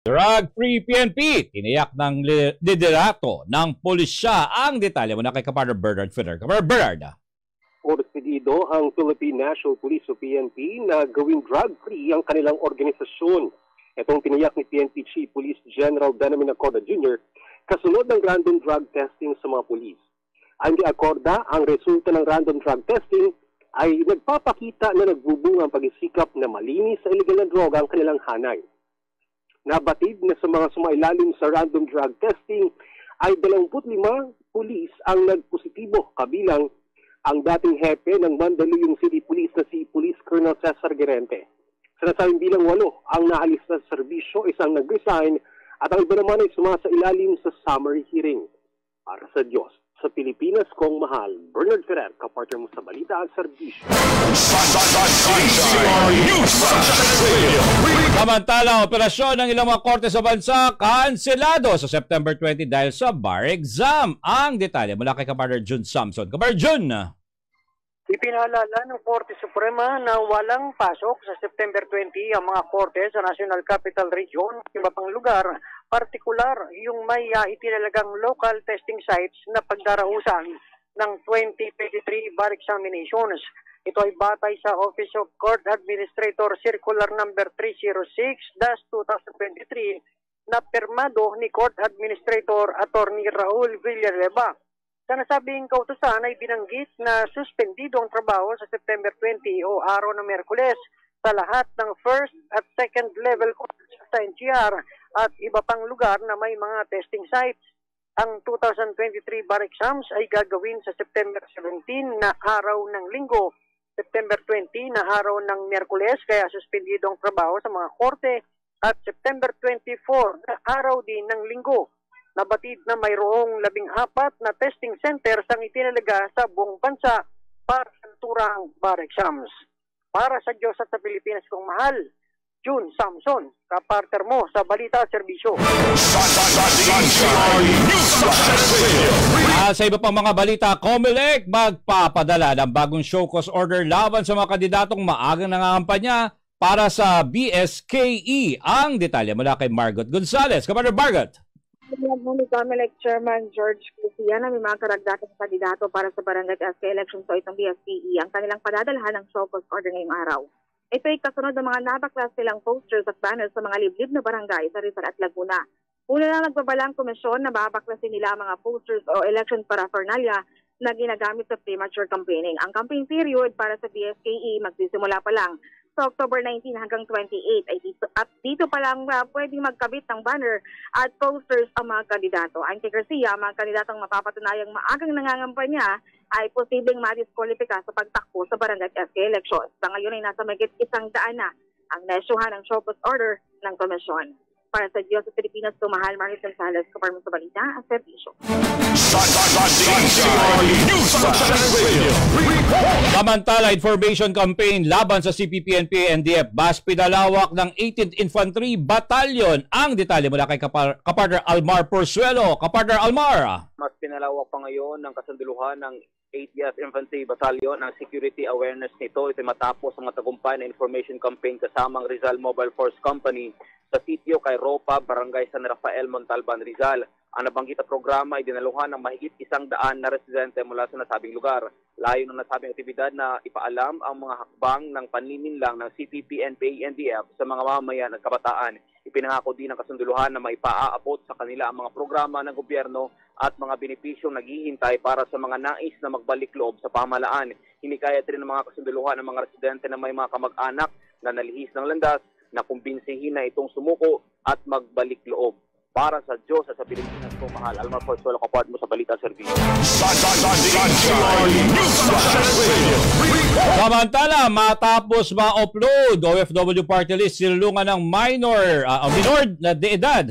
Drug-free PNP, tiniyak ng liderato ng pulisya. Ang detalye mo na kay Kapartner Bernard Feder. Kapartner Bernard. Pinido ang Philippine National Police o PNP na gawing drug-free ang kanilang organisasyon. Itong tiniyak ni PNP Chief Police General Benjamin Acorda Jr. kasunod ng random drug testing sa mga pulis. Ang Acorda, ang resulta ng random drug testing ay nagpapakita na nagbubunga ang pagsisikap na malinis sa illegal na droga ang kanilang hanay. Nabatid na sa mga sumailalim sa random drug testing ay 25 pulis ang nagpositibo, kabilang ang dating hepe ng Mandaluyong City Police na si Police Colonel Cesar Guerente. Sinasabing bilang 8 ang naalis sa serbisyo, isang nag-resign at ang iba naman ay sumasailalim sa summary hearing. Para sa Diyos, sa Pilipinas kong mahal, Bernard Ferrer, kapartner mo sa Balita at Serbisyo. Samantala, operasyon ng ilang mga korte sa bansa kanselado sa September 20 dahil sa bar exam. Ang detalye mula kay Kapartner Jun Samson. Kapartner Jun! Ipinaalala ng Korte Suprema na walang pasok sa September 20 ang mga korte sa National Capital Region at iba pang lugar, partikular yung may itinalagang local testing sites na pagdarausan ng 2023 bar examinations. Ito ay batay sa Office of Court Administrator Circular Number 306-2023 na pirmado ni Court Administrator Attorney Raul Villarreba. Sa nasabing kautusan ay binanggit na suspendido ang trabaho sa September 20 o araw ng Miyerkules sa lahat ng first at second level courts sa NCR at iba pang lugar na may mga testing sites. Ang 2023 bar exams ay gagawin sa September 17 na araw ng Linggo, September 20 na araw ng Miyerkules kaya suspendido ang trabaho sa mga korte at September 24 na araw din ng Linggo. Nabatid na mayroong 14 na testing centers ang itinalaga sa buong bansa para sa naturang bar exams. Para sa Diyos at sa Pilipinas kong mahal, Jun Samson, kapartner mo sa Balita at Serbisyo. Sa iba pang mga balita, COMELEC magpapadala ng bagong show cause order laban sa mga kandidatong maagang nangangampanya para sa BSKE. Ang detalye mula kay Margot Gonzales. Kapartner Margot. Ni COMELEC Chairman George Cruciana, may mga karagdagang kandidato para sa barangay SK election sa itong BSPE ang kanilang padadalhan ng show cause order ngayong araw. Ito ay kasunod ng mga nabaklas silang posters at banners sa mga liblib na barangay sa Rizal at Laguna. Una na nagbabalang komisyon na babaklasin nila mga posters o election paraphernalia na ginagamit sa premature campaigning. Ang campaign period para sa BSKE magsisimula pa lang sa October 19 hanggang 28 ay dito pa lang pwedeng magkabit ng banner at posters ang mga kandidato. Ang kay Garcia, mga kandidatong mapapatunayang maagang nangangampanya ay posibleng madiskwalipika sa pagtakbo sa barangay SK elections. Sa ngayon ay nasa mahigit 100 na ang nasyuhan ng show cause order ng komisyon. Para sa Diyos sa Pilipinas, tumahal Margaret Gonzales, kapartner sa Balita at Serbisyo. Samantala, information campaign laban sa CPP-NPA NDF Bas pinalawak ng 18th Infantry Battalion. Ang detalye mula kay Kapartner Almar Porzuelo. Kapartner Almar. Mas pinalawak pa ngayon ng kasunduluhan ng 80th Infantry Battalion ang security awareness nito. Ito matapos ang matagumpay na information campaign kasamang Rizal Mobile Force Company sa sitio kay Ropa, Barangay San Rafael, Montalban, Rizal. Ang nabanggit na programa ay dinaluhan ng mahigit 100 na residente mula sa nasabing lugar. Layo ng nasabing aktibidad na ipaalam ang mga hakbang ng panlilinlang ng CPP-NPA-NDF sa mga mamamayan at kabataan. Ipinangako din ng kasunduluhan na maipaaabot sa kanila ang mga programa ng gobyerno at mga benepisyong naghihintay para sa mga nais na magbalik loob sa pamahalaan. Hinikayat rin ng mga kasunduluhan ng mga residente na may mga kamag-anak na nalihis ng landas na kumbinsihin na itong sumuko at magbalik loob. Para sa Diyos at sa Pilipinas kong mahal, Almar Porzuelo, kapartner mo sa Balita at Serbisyo. Samantala, matapos ma-upload OFW Party List, sinulungan ng minor na de edad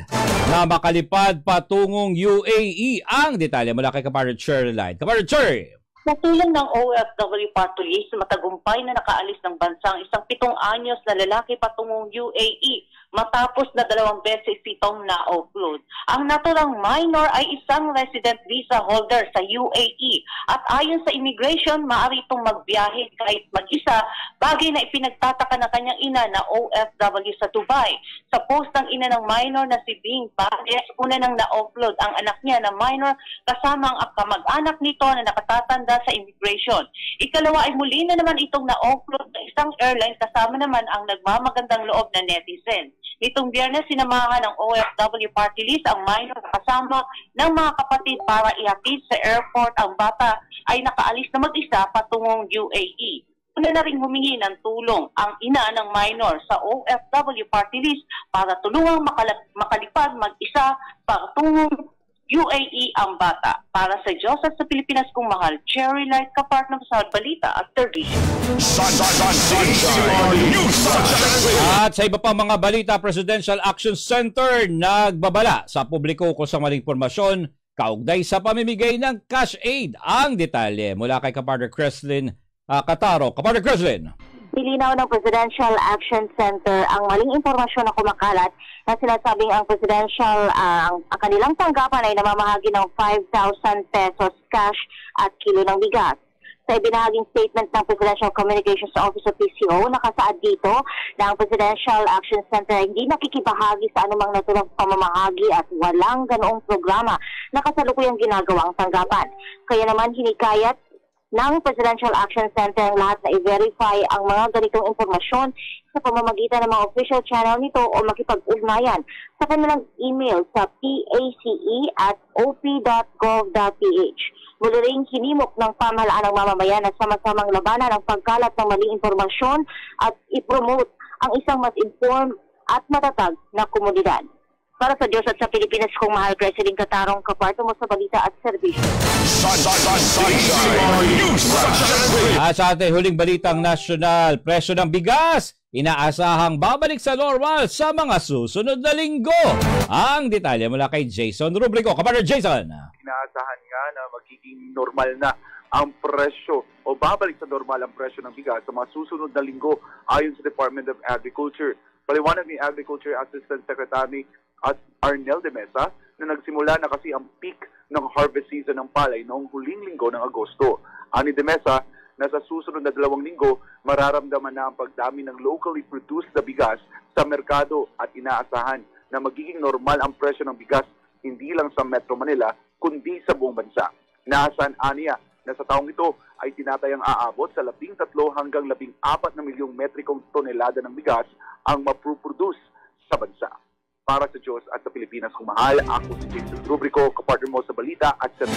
na makalipad patungong UAE. Ang detalye mula kay Kapartner Cherline. Kapartner Cherline. Sa tulong ng OFW Party List, matagumpay na nakaalis ng bansa ang isang 7 anyos na lalaki patungong UAE matapos na 2 beses itong na-offload. Ang naturang minor ay isang resident visa holder sa UAE at ayon sa immigration, maaari itong magbiyahe kahit mag-isa, bagay na ipinagtataka na kanyang ina na OFW sa Dubai. Sa post ng ina ng minor na si Bing Pares, una nang na-offload ang anak niya na minor kasama ang kamag-anak nito na nakatatanda sa immigration. Ikalawa ay muli na naman itong na-offload ng isang airline kasama naman ang nagmamagandang loob na netizen. Nitong Biyernes, sinamahan ng OFW party list ang minor kasama ng mga kapatid para ihatid sa airport. Ang bata ay nakaalis na mag-isa patungong UAE. Una na rin humingi ng tulong ang ina ng minor sa OFW party list para tulungang makalipad mag-isa patungong UAE ang bata. Para sa Diyos at sa Pilipinas kong mahal, Cherry Light Kapartner sa Balita at Television. At sa iba pang mga balita, Presidential Action Center nagbabala sa publiko kung sa maling impormasyon kaugnay sa pamimigay ng cash aid. Ang detalye mula kay Kapartner Creslin Cataro. Kapartner Creslin. Nilinaw ng Presidential Action Center ang maling impormasyon na kumakalat na sinasabing ang ang kanilang tanggapan ay namamahagi ng 5,000 pesos cash at kilo ng bigas. Sa ibinahaging statement ng Presidential Communications Office of PCO, nakasaad dito na ang Presidential Action Center ay hindi nakikibahagi sa anumang naturang pamamahagi at walang ganoong programa na kasalukuyang ginagawang tanggapan. Kaya naman hinikayat ng Presidential Action Center ang lahat na i-verify ang mga ganitong impormasyon sa pamamagitan ng mga official channel nito o makipag-ugnayan sa kanilang email sa pace@op.gov.ph. Muli ring hinimok ng pamahalaan ng mamamayan na sama-samang labanan ang pagkalat ng maling impormasyon at i-promote ang isang mas informed at matatag na komunidad. Para sa Diyos at sa Pilipinas kong mahal, President Catarong, kaparto mo sa balita at serbisyo. At sa ating huling balitang nasyonal, presyo ng bigas inaasahang babalik sa normal sa mga susunod na linggo. Ang detalye mula kay Jason Rubrico. Kapartner Jason. Inaasahan nga na magiging normal na ang presyo o babalik sa normal ang presyo ng bigas sa mga susunod na linggo ayon sa Department of Agriculture. Paliwanag ni Agriculture Assistant Secretary at Arnel de Mesa na nagsimula na kasi ang peak ng harvest season ng palay noong huling linggo ng Agosto. Ani de Mesa na sa susunod na 2 linggo mararamdaman na ang pagdami ng locally produced na bigas sa merkado at inaasahan na magiging normal ang presyo ng bigas hindi lang sa Metro Manila kundi sa buong bansa. Naasahan aniya na sa taong ito ay tinatayang aabot sa 13 hanggang 14 na milyong metrikong tonelada ng bigas ang mapuproduce sa bansa. Para sa Diyos at sa Pilipinas kung mahal, ako si Jason Rubrico, kapartner mo sa balita at sa